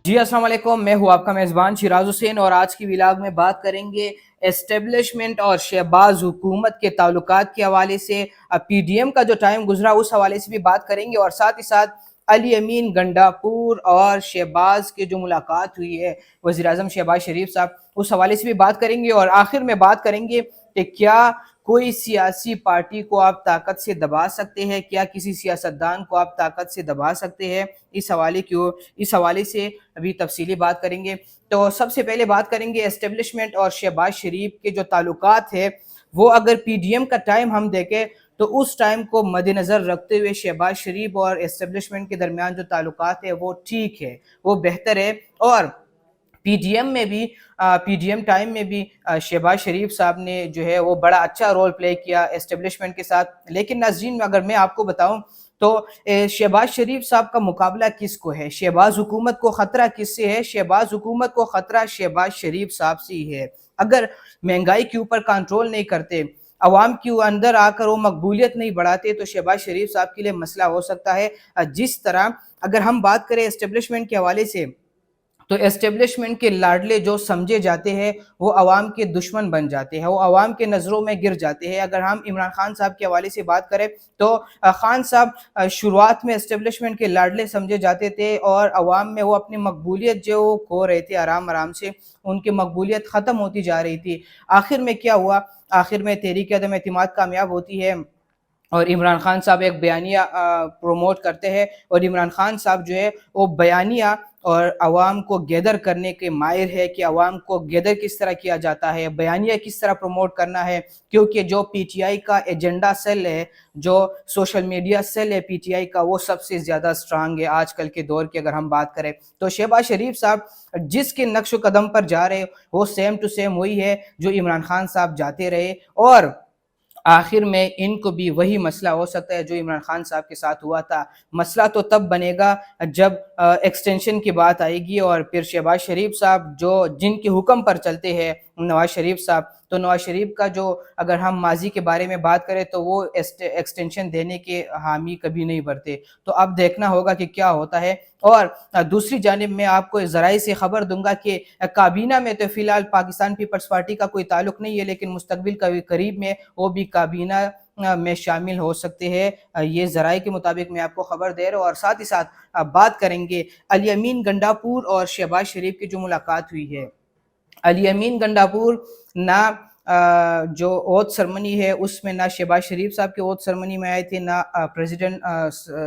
जी अस्सलाम वालेकुम, मैं हूँ आपका मेज़बान शिराज हुसैन और आज की व्लॉग में बात करेंगे एस्टेब्लिशमेंट और शहबाज हुकूमत के ताल्लुकात के हवाले से। पीडीएम का जो टाइम गुजरा उस हवाले से भी बात करेंगे और साथ ही साथ अली अमीन गंडापुर और शहबाज की जो मुलाकात हुई है वज़ीर-ए-आज़म शहबाज शरीफ साहब, उस हवाले से भी बात करेंगे और आखिर में बात करेंगे कि क्या कोई सियासी पार्टी को आप ताकत से दबा सकते हैं, क्या किसी सियासतदान को आप ताकत से दबा सकते हैं। इस हवाले से अभी तफसीली बात करेंगे। तो सबसे पहले बात करेंगे एस्टेब्लिशमेंट और शहबाज शरीफ के जो ताल्लुकात है, वो अगर पीडीएम का टाइम हम देखें तो उस टाइम को मद्देनज़र रखते हुए शहबाज शरीफ और एस्टेब्लिशमेंट के दरमियान जो ताल्लुकात है वो ठीक है, वो बेहतर है। और पीडीएम में भी पीडीएम टाइम में भी शहबाज शरीफ साहब ने जो है वो बड़ा अच्छा रोल प्ले किया एस्टेब्लिशमेंट के साथ। लेकिन नाज़रीन, अगर मैं आपको बताऊं तो शहबाज शरीफ साहब का मुकाबला किसको है, शहबाज हुकूमत को ख़तरा किससे है? शहबाज हुकूमत को ख़तरा शहबाज शरीफ साहब से ही है। अगर महंगाई के ऊपर कंट्रोल नहीं करते, अवाम के अंदर आकर वो मकबूलियत नहीं बढ़ाते, तो शहबाज शरीफ साहब के लिए मसला हो सकता है। जिस तरह अगर हम बात करें एस्टेब्लिशमेंट के हवाले से, तो एस्टेब्लिशमेंट के लाडले जो समझे जाते हैं वो अवाम के दुश्मन बन जाते हैं, वो अवाम के नज़रों में गिर जाते हैं। अगर हम इमरान खान साहब के हवाले से बात करें तो खान साहब शुरुआत में एस्टेब्लिशमेंट के लाडले समझे जाते थे और अवाम में वो अपनी मकबूलियत जो खो रहे थे, आराम आराम से उनकी मकबूलियत ख़त्म होती जा रही थी। आखिर में क्या हुआ? आखिर में तहरीक अदम एतमाद कामयाब होती है और इमरान खान साहब एक बयानिया प्रमोट करते हैं और इमरान खान साहब जो है वो बयानिया और आवाम को गैदर करने के माहिर है कि आवाम को गैदर किस तरह किया जाता है, बयानिया किस तरह प्रमोट करना है। क्योंकि जो पीटीआई का एजेंडा सेल है, जो सोशल मीडिया सेल है पीटीआई का, वो सबसे ज़्यादा स्ट्रांग है आजकल के दौर की। अगर हम बात करें तो शहबाज शरीफ साहब जिसके नक्श कदम पर जा रहे वो सेम टू सेम वही है जो इमरान खान साहब जाते रहे और आखिर में इनको भी वही मसला हो सकता है जो इमरान खान साहब के साथ हुआ था। मसला तो तब बनेगा जब एक्सटेंशन की बात आएगी और फिर शहबाज शरीफ साहब जो जिनके हुक्म पर चलते हैं, नवाज शरीफ साहब, तो नवाज शरीफ का जो अगर हम माजी के बारे में बात करें तो वो एक्सटेंशन देने के हामी कभी नहीं भरते। तो अब देखना होगा कि क्या होता है। और दूसरी जानिब मैं आपको ज़राए से खबर दूंगा कि काबीना में तो फ़िलहाल पाकिस्तान पीपल्स पार्टी का कोई ताल्लुक नहीं है, लेकिन मुस्तकबिल करीब में वो भी काबीना में शामिल हो सकते हैं। ये ज़राए के मुताबिक मैं आपको खबर दे रहा हूँ। और साथ ही साथ बात करेंगे अली अमीन गंडापुर और शहबाज शरीफ की जो मुलाकात हुई है। अली अमीन गंडापुर ना जो ओथ सरमनी है उसमें ना शहबाज शरीफ साहब के ओथ सरमनी में आए थे, ना प्रेसिडेंट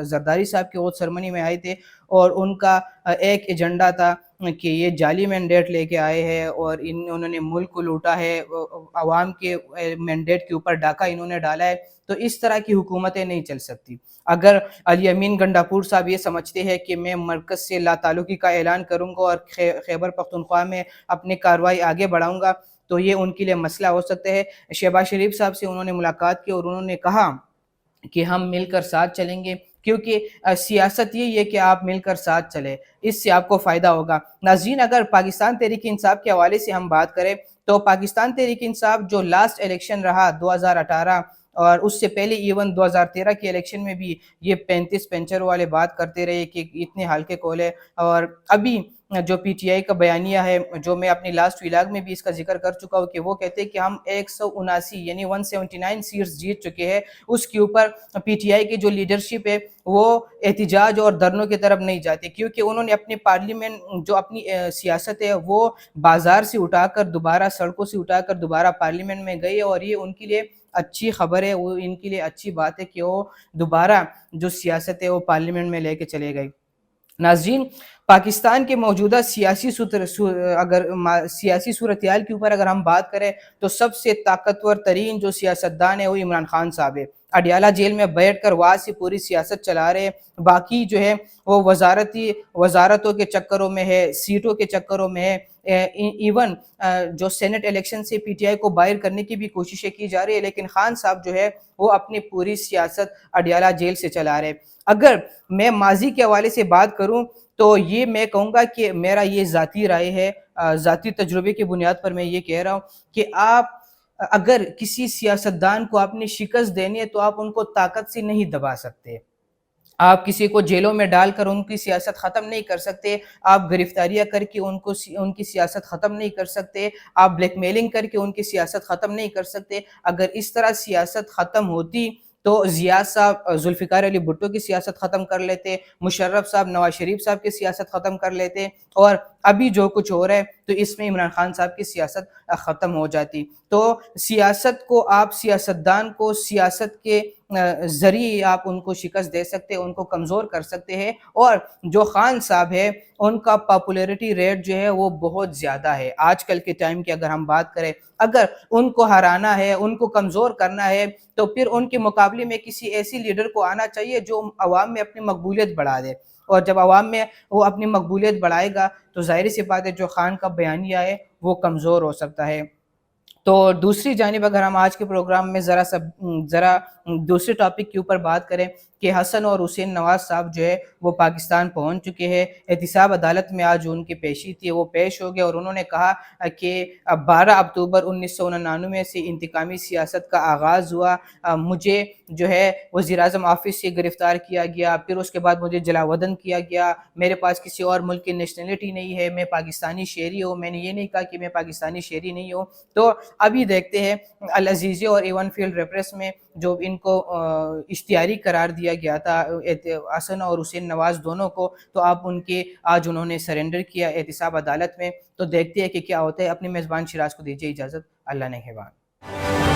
जरदारी साहब के ओथ सरमनी में आए थे। और उनका एक एजेंडा था कि ये जाली मैंडेट लेके आए हैं और उन्होंने मुल्क को लूटा है, आवाम के मैंडेट के ऊपर डाका इन्होंने डाला है। तो इस तरह की हुकूमतें नहीं चल सकती। अगर अली अमीन गंडापुर साहब ये समझते हैं कि मैं मरकज़ से लाताल्लुकी का ऐलान करूँगा और खैबर पख्तूनख्वा में अपनी कार्रवाई आगे बढ़ाऊँगा, तो ये उनके लिए मसला हो सकता है। शहबाज शरीफ साहब से उन्होंने मुलाकात की और उन्होंने कहा कि हम मिलकर साथ चलेंगे, क्योंकि सियासत यही है कि आप मिलकर साथ चलें, इससे आपको फ़ायदा होगा। नाज़रीन, अगर पाकिस्तान तहरीक इंसाफ के हवाले से हम बात करें तो पाकिस्तान तहरीक इंसाफ जो लास्ट इलेक्शन रहा 2018 और उससे पहले इवन 2013 के इलेक्शन में भी ये 35 पेंचर वाले बात करते रहे कि इतने हल्के कौल है। और अभी जो पीटीआई का बयानिया है, जो मैं अपनी लास्ट व्लॉग में भी इसका जिक्र कर चुका हूँ, कि वो कहते हैं कि हम 179 यानी 179 सीट्स जीत चुके हैं। उसके ऊपर पीटीआई की जो लीडरशिप है वो एहतिजाज और धरनों की तरफ नहीं जाती, क्योंकि उन्होंने अपनी पार्लियामेंट जो अपनी सियासत है वो बाजार से उठाकर दोबारा, सड़कों से उठाकर दोबारा पार्लियामेंट में गई और ये उनके लिए अच्छी खबर है, वो इनके लिए अच्छी बात है कि वो दोबारा जो सियासत है वो पार्लियामेंट में लेके चले गए। नाज़रीन, पाकिस्तान के मौजूदा सियासी सूरत-ए-हाल के ऊपर अगर हम बात करें तो सबसे ताकतवर तरीन जो सियासतदान है वो इमरान खान साहब है। अडयाला जेल में बैठकर वहाँ से पूरी सियासत चला रहे हैं। बाकी जो है वो वज़ारतों के चक्करों में है, सीटों के चक्करों में है। इवन जो सेनेट इलेक्शन से पीटीआई को बाहर करने की भी कोशिशें की जा रही है, लेकिन खान साहब जो है वो अपनी पूरी सियासत अडयाला जेल से चला रहे हैं। अगर मैं माजी के हवाले से बात करूं तो ये मैं कहूँगा कि मेरा ये ज़ाती राय है, ज़ाती तजुर्बे की बुनियाद पर मैं ये कह रहा हूँ कि आप अगर किसी सियासतदान को आपने शिकस्त देनी है तो आप उनको ताकत से नहीं दबा सकते। آپ کسی کو جیلوں میں ڈال کر ان کی سیاست ختم نہیں کر سکتے، آپ گرفتاریاں کر کے ان کی سیاست ختم نہیں کر سکتے، آپ بلیک میلنگ کر کے ان کی سیاست ختم نہیں کر سکتے۔ اگر اس طرح سیاست ختم ہوتی تو ضیاء صاحب ذوالفقار علی بھٹو کی سیاست ختم کر لیتے، مشرف صاحب نواز شریف صاحب کی سیاست ختم کر لیتے، اور ابھی جو کچھ ہو رہا ہے تو اس میں عمران خان صاحب کی سیاست ختم ہو جاتی۔ تو سیاست کو آپ سیاستدان کو سیاست کے ذریعے آپ ان کو شکست دے سکتے ہیں، ان کو کمزور کر سکتے ہیں، اور جو خان صاحب ہے ان کا پاپولیرٹی ریٹ جو ہے وہ بہت زیادہ ہے آج کل کے ٹائم کی۔ اگر ہم بات کریں، اگر ان کو ہرانا ہے، ان کو کمزور کرنا ہے، تو پھر ان کے مقابلے میں کسی ایسی لیڈر کو آنا چاہیے جو عوام میں اپنی مقبولیت بڑھا دے، اور جب عوام میں وہ اپنی مقبولیت بڑھائے گا تو ظاہر سی بات ہے جو خان کا بیانیہ ہے وہ کمزور ہو سکتا ہے۔ تو دوسری جانب اگر ہم آج کے پروگرام میں ذرا دوسرے ٹاپک کے اوپر بات کریں کہ حسن اور حسین نواز صاحب جو ہے وہ پاکستان پہنچ چکے ہیں، احتساب عدالت میں آج ان کی پیشی تھی، وہ پیش ہو گئے اور انہوں نے کہا کہ 12 اکتوبر 1999 سے انتقامی سیاست کا آغاز ہوا، مجھے جو ہے وزیر اعظم آفس سے گرفتار کیا گیا، پھر اس کے بعد مجھے جلا وطن کیا گیا، میرے پاس کسی اور ملک کی نیشنلٹی نہیں ہے، میں پاکستانی شہری ہوں، میں نے یہ نہیں کہا کہ میں پاکستانی شہری نہیں ہوں۔ تو ابھی دیکھتے ہیں العزیزی اور ایون فیلڈ ریپریس میں جو ان کو اشتہاری قرار دیا گیا تھا حسن اور حسین نواز دونوں کو، تو آپ ان کے آج انہوں نے سرنڈر کیا احتساب عدالت میں۔ تو دیکھتے ہیں کہ کیا ہوتا ہے۔ اپنے میزبان شیراز کو دیجیے اجازت، اللہ نگہبان۔